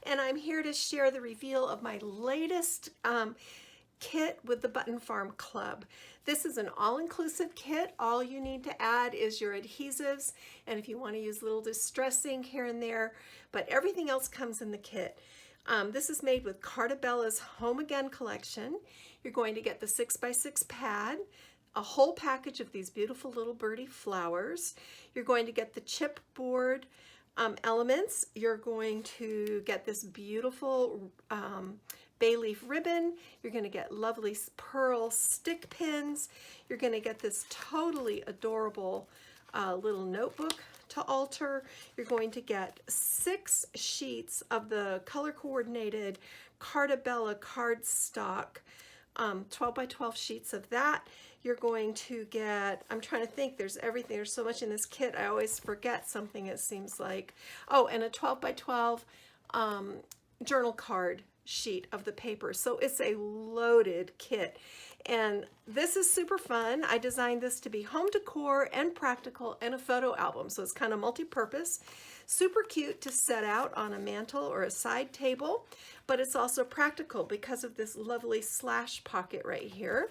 and I'm here to share the reveal of my latest kit with the Button Farm Club. This is an all-inclusive kit. All you need to add is your adhesives, and if you want to use a little distressing here and there, but everything else comes in the kit. This is made with Carta's Home Again collection. You're going to get the 6x6 pad, a whole package of these beautiful little birdie flowers. You're going to get the chipboard elements. You're going to get this beautiful bay leaf ribbon. You're going to get lovely pearl stick pins. You're going to get this totally adorable little notebook to alter. You're going to get 6 sheets of the color coordinated Carta cardstock, 12 by 12 sheets of that. You're going to get, I'm trying to think, there's everything, there's so much in this kit, I always forget something, it seems like. Oh, and a 12 by 12 journal card sheet of the paper. So it's a loaded kit. And this is super fun. I designed this to be home decor and practical and a photo album. So it's kind of multi-purpose. Super cute to set out on a mantle or a side table, but it's also practical because of this lovely slash pocket right here.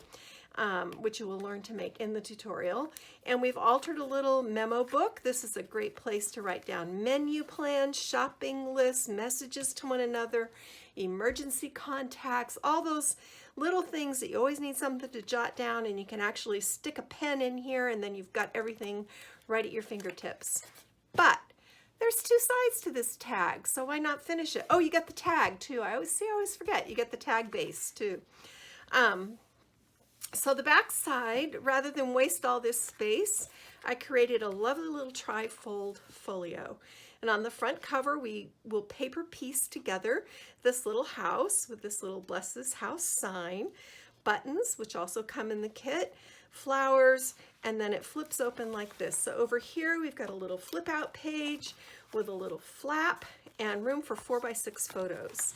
Which you will learn to make in the tutorial. And we've altered a little memo book. This is a great place to write down menu plans, shopping lists, messages to one another, emergency contacts, all those little things that you always need something to jot down, and you can actually stick a pen in here and then you've got everything right at your fingertips. But there's 2 sides to this tag, so why not finish it? Oh, you get the tag too. I always forget. You get the tag base too. So the back side, rather than waste all this space, I created a lovely little tri-fold folio. And on the front cover, we will paper piece together this little house with this little Bless This House sign, buttons, which also come in the kit, flowers, and then it flips open like this. So over here, we've got a little flip out page with a little flap and room for 4x6 photos.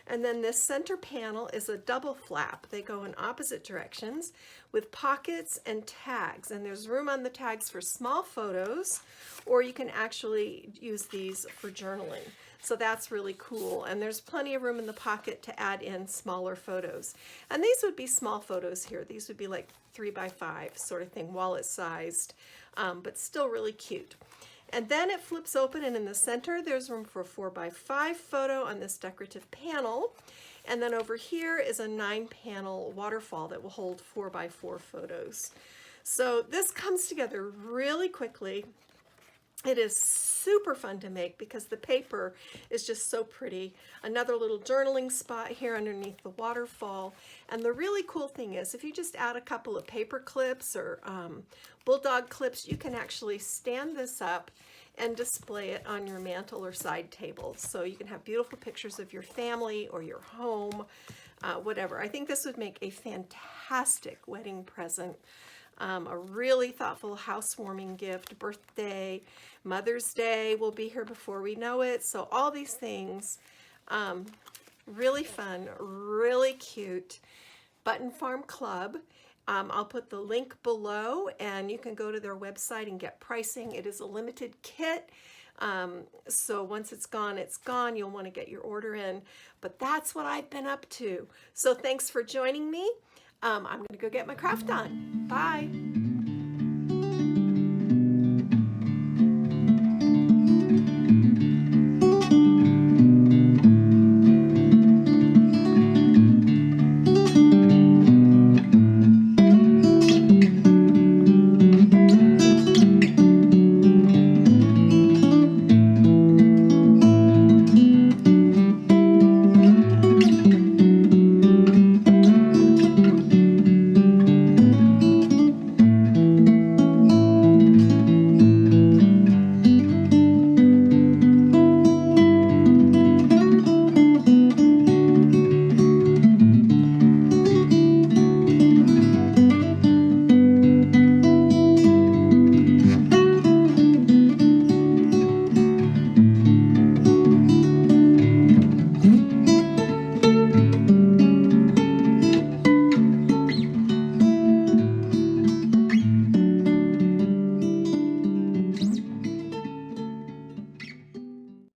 And then this center panel is a double flap. They go in opposite directions with pockets and tags. And there's room on the tags for small photos, or you can actually use these for journaling. So that's really cool. And there's plenty of room in the pocket to add in smaller photos. And these would be small photos here. These would be like 3x5 sort of thing, wallet sized, but still really cute. And then it flips open, and in the center there's room for a 4x5 photo on this decorative panel. And then over here is a 9-panel waterfall that will hold 4x4 photos. So this comes together really quickly. It is super fun to make because the paper is just so pretty. Another little journaling spot here underneath the waterfall. And the really cool thing is if you just add a couple of paper clips or bulldog clips, you can actually stand this up and display it on your mantle or side table. So you can have beautiful pictures of your family or your home, whatever. I think this would make a fantastic wedding present. A really thoughtful housewarming gift, birthday, Mother's Day will be here before we know it. So all these things, really fun, really cute. Button Farm Club. I'll put the link below and you can go to their website and get pricing. It is a limited kit. So once it's gone, it's gone. You'll want to get your order in. But that's what I've been up to. So thanks for joining me. I'm going to go get my craft on. Bye.